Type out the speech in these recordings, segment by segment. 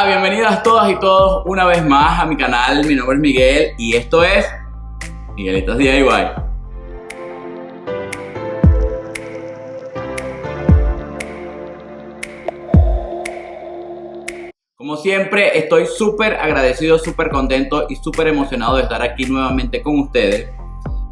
Bienvenidas todas y todos una vez más a mi canal. Mi nombre es Miguel y esto es Miguelitos DIY. Como siempre, estoy súper agradecido, súper contento y súper emocionado de estar aquí nuevamente con ustedes.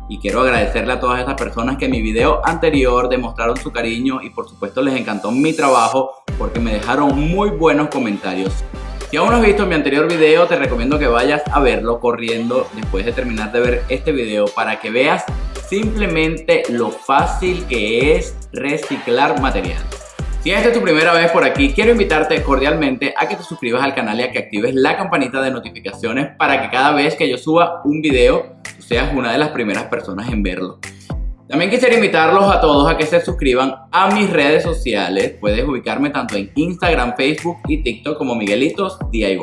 Y quiero agradecerle a todas esas personas que en mi video anterior demostraron su cariño y por supuesto les encantó mi trabajo porque me dejaron muy buenos comentarios. Si aún no has visto mi anterior video, te recomiendo que vayas a verlo corriendo después de terminar de ver este video para que veas simplemente lo fácil que es reciclar material. Si esta es tu primera vez por aquí, quiero invitarte cordialmente a que te suscribas al canal y a que actives la campanita de notificaciones para que cada vez que yo suba un video, tú seas una de las primeras personas en verlo. También quisiera invitarlos a todos a que se suscriban a mis redes sociales. Puedes ubicarme tanto en Instagram, Facebook y TikTok como Miguelitos DIY.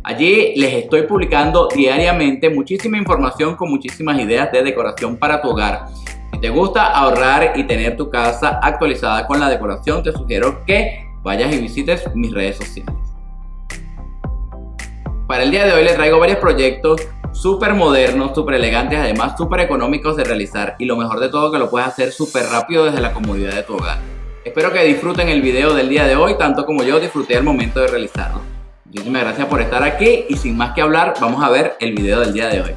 Allí les estoy publicando diariamente muchísima información con muchísimas ideas de decoración para tu hogar. Si te gusta ahorrar y tener tu casa actualizada con la decoración, te sugiero que vayas y visites mis redes sociales. Para el día de hoy les traigo varios proyectos súper modernos, súper elegantes, además súper económicos de realizar y lo mejor de todo que lo puedes hacer súper rápido desde la comodidad de tu hogar. Espero que disfruten el video del día de hoy tanto como yo disfruté al momento de realizarlo. Muchísimas gracias por estar aquí y sin más que hablar, vamos a ver el video del día de hoy.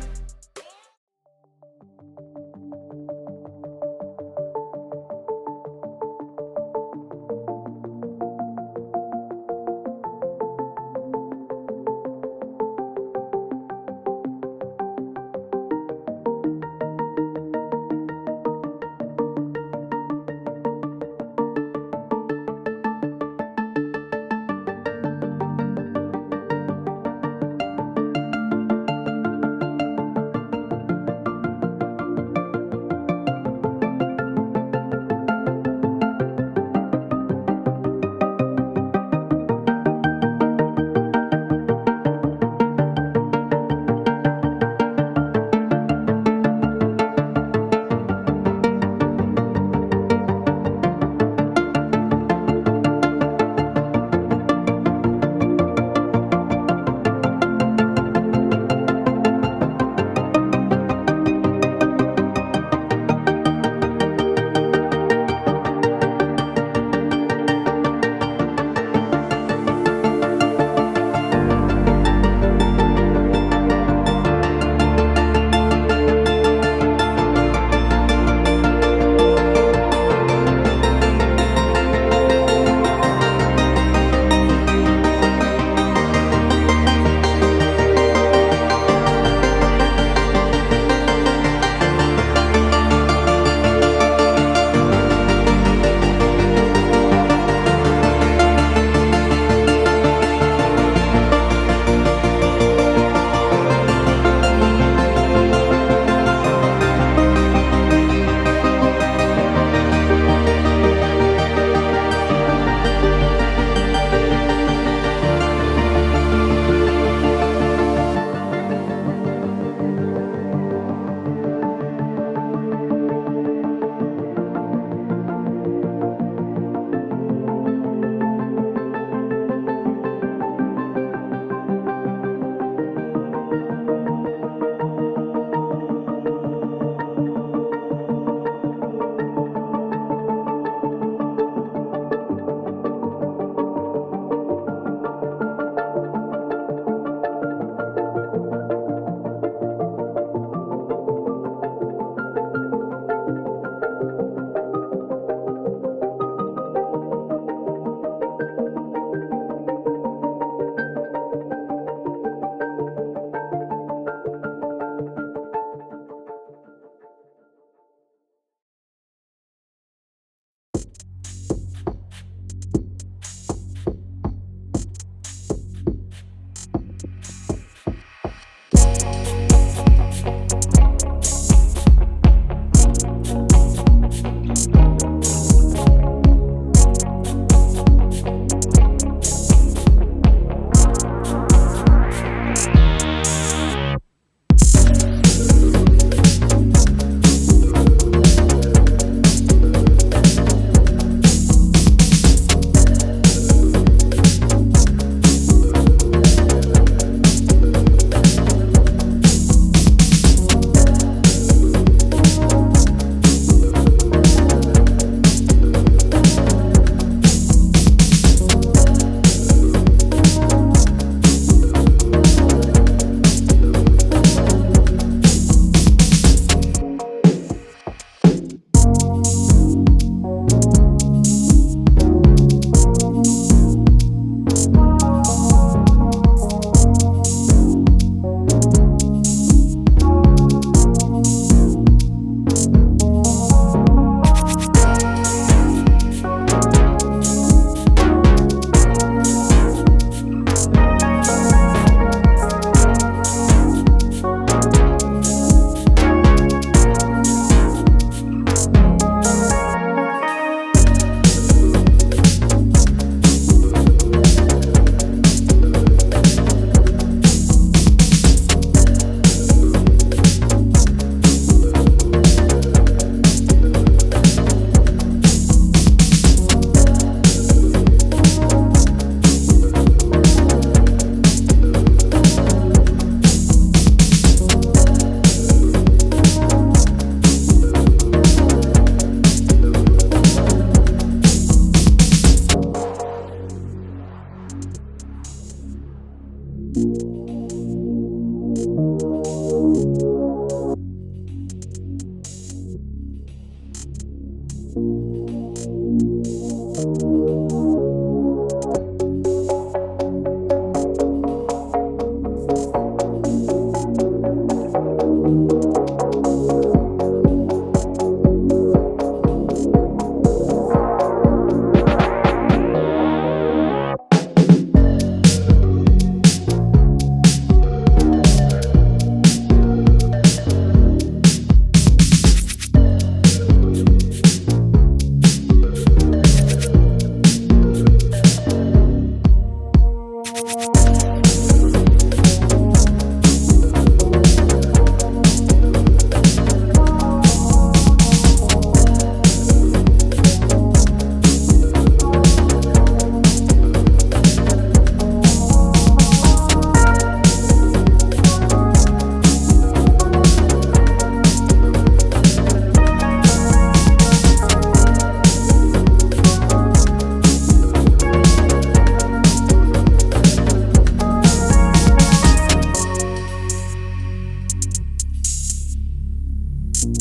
It's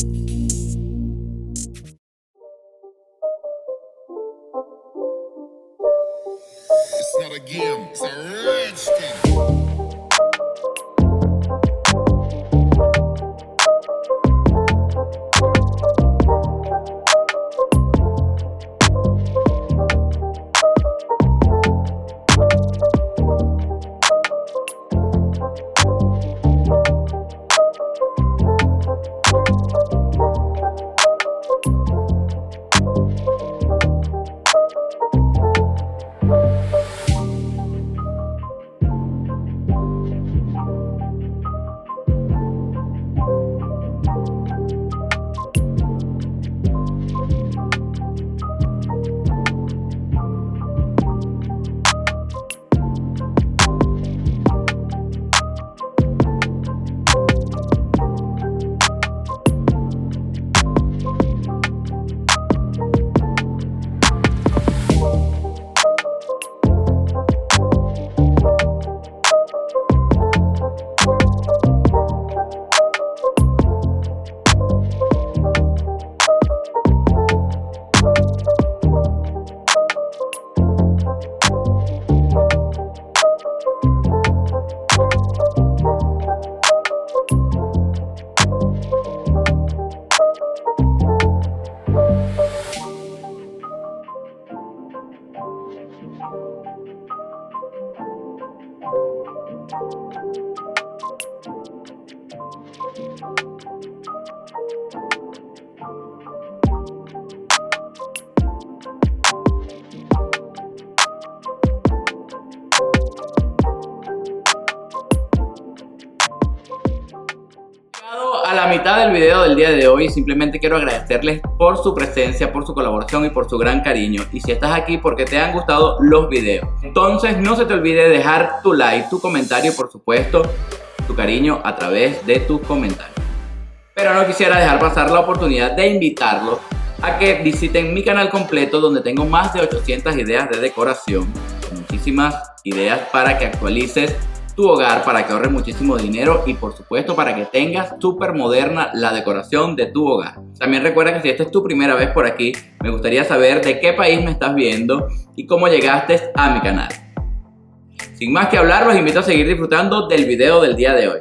not a game, it's a rich thing. A la mitad del video del día de hoy, simplemente quiero agradecerles por su presencia, por su colaboración y por su gran cariño. Y si estás aquí porque te han gustado los videos, entonces no se te olvide dejar tu like, tu comentario y por supuesto tu cariño a través de tus comentarios. Pero no quisiera dejar pasar la oportunidad de invitarlos a que visiten mi canal completo, donde tengo más de 800 ideas de decoración, muchísimas ideas para que actualices tu hogar, para que ahorres muchísimo dinero y por supuesto para que tengas súper moderna la decoración de tu hogar. También recuerda que si esta es tu primera vez por aquí, me gustaría saber de qué país me estás viendo y cómo llegaste a mi canal. Sin más que hablar, los invito a seguir disfrutando del video del día de hoy.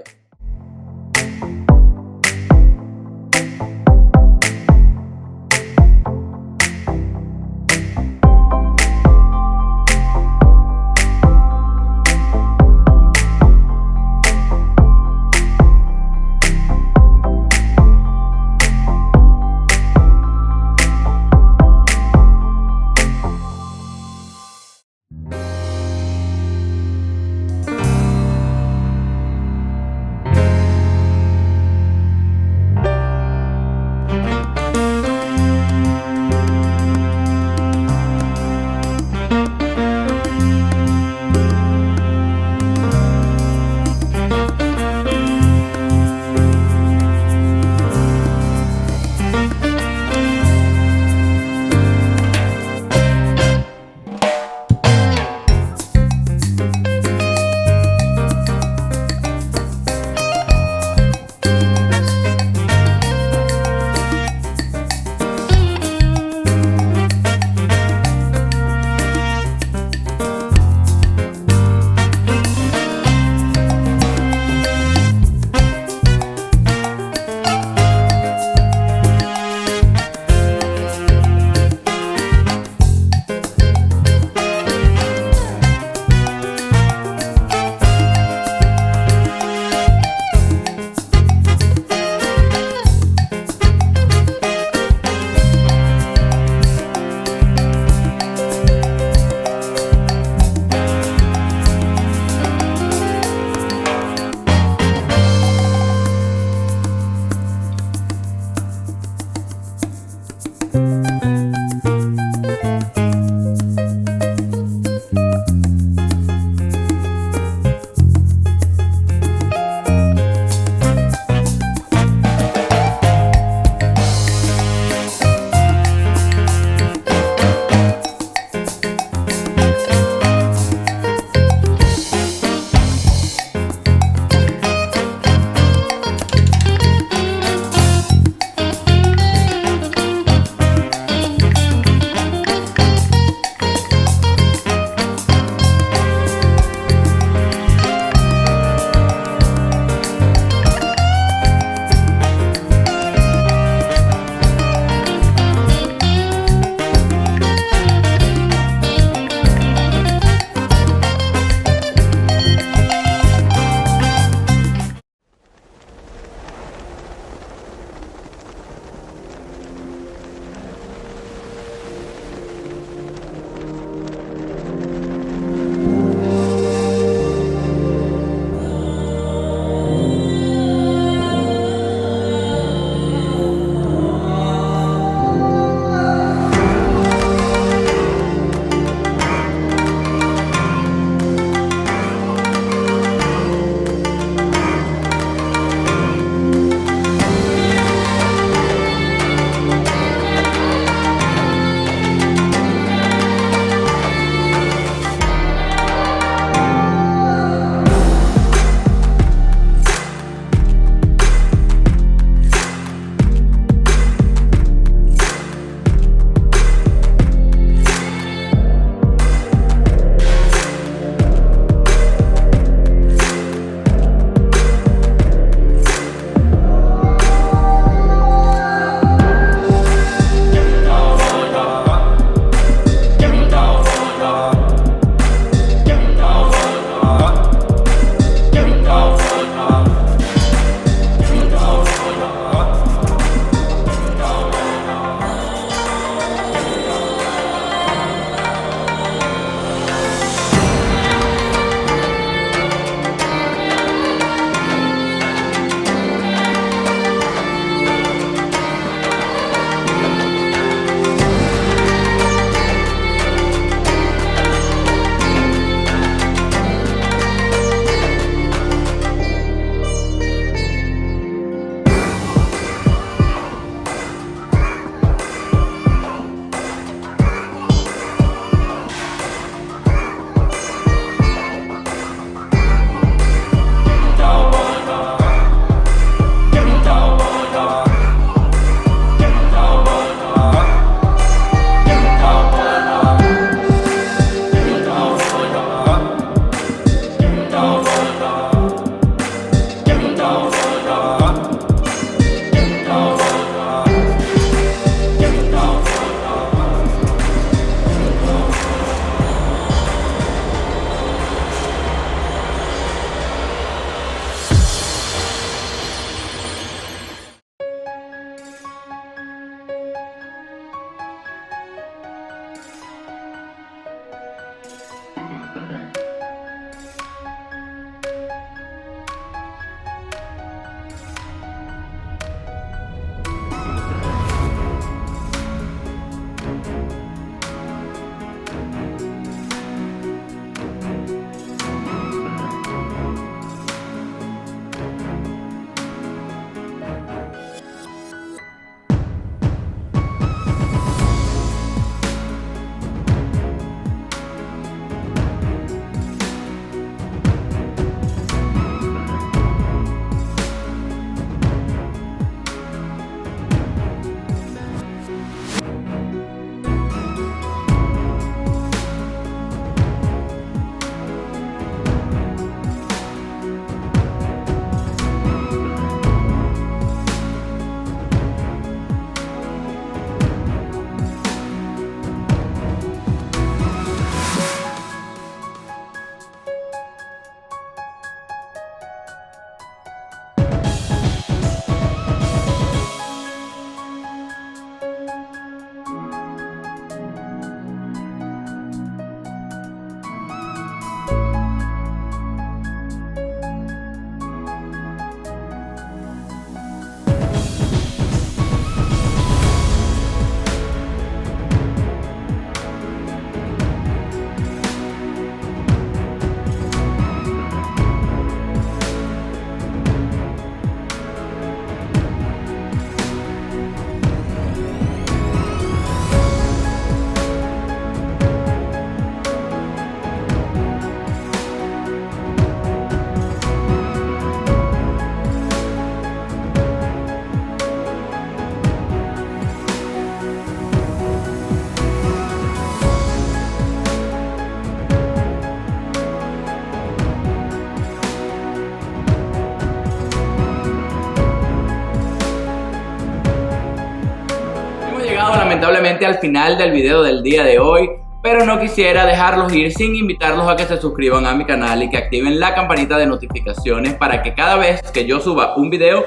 llegado lamentablemente al final del video del día de hoy, pero no quisiera dejarlos ir sin invitarlos a que se suscriban a mi canal y que activen la campanita de notificaciones para que cada vez que yo suba un video,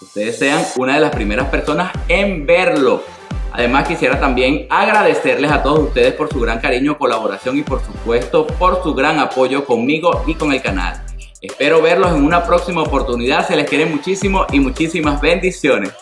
ustedes sean una de las primeras personas en verlo. Además quisiera también agradecerles a todos ustedes por su gran cariño, colaboración y por supuesto por su gran apoyo conmigo y con el canal. Espero verlos en una próxima oportunidad, se les quiere muchísimo y muchísimas bendiciones.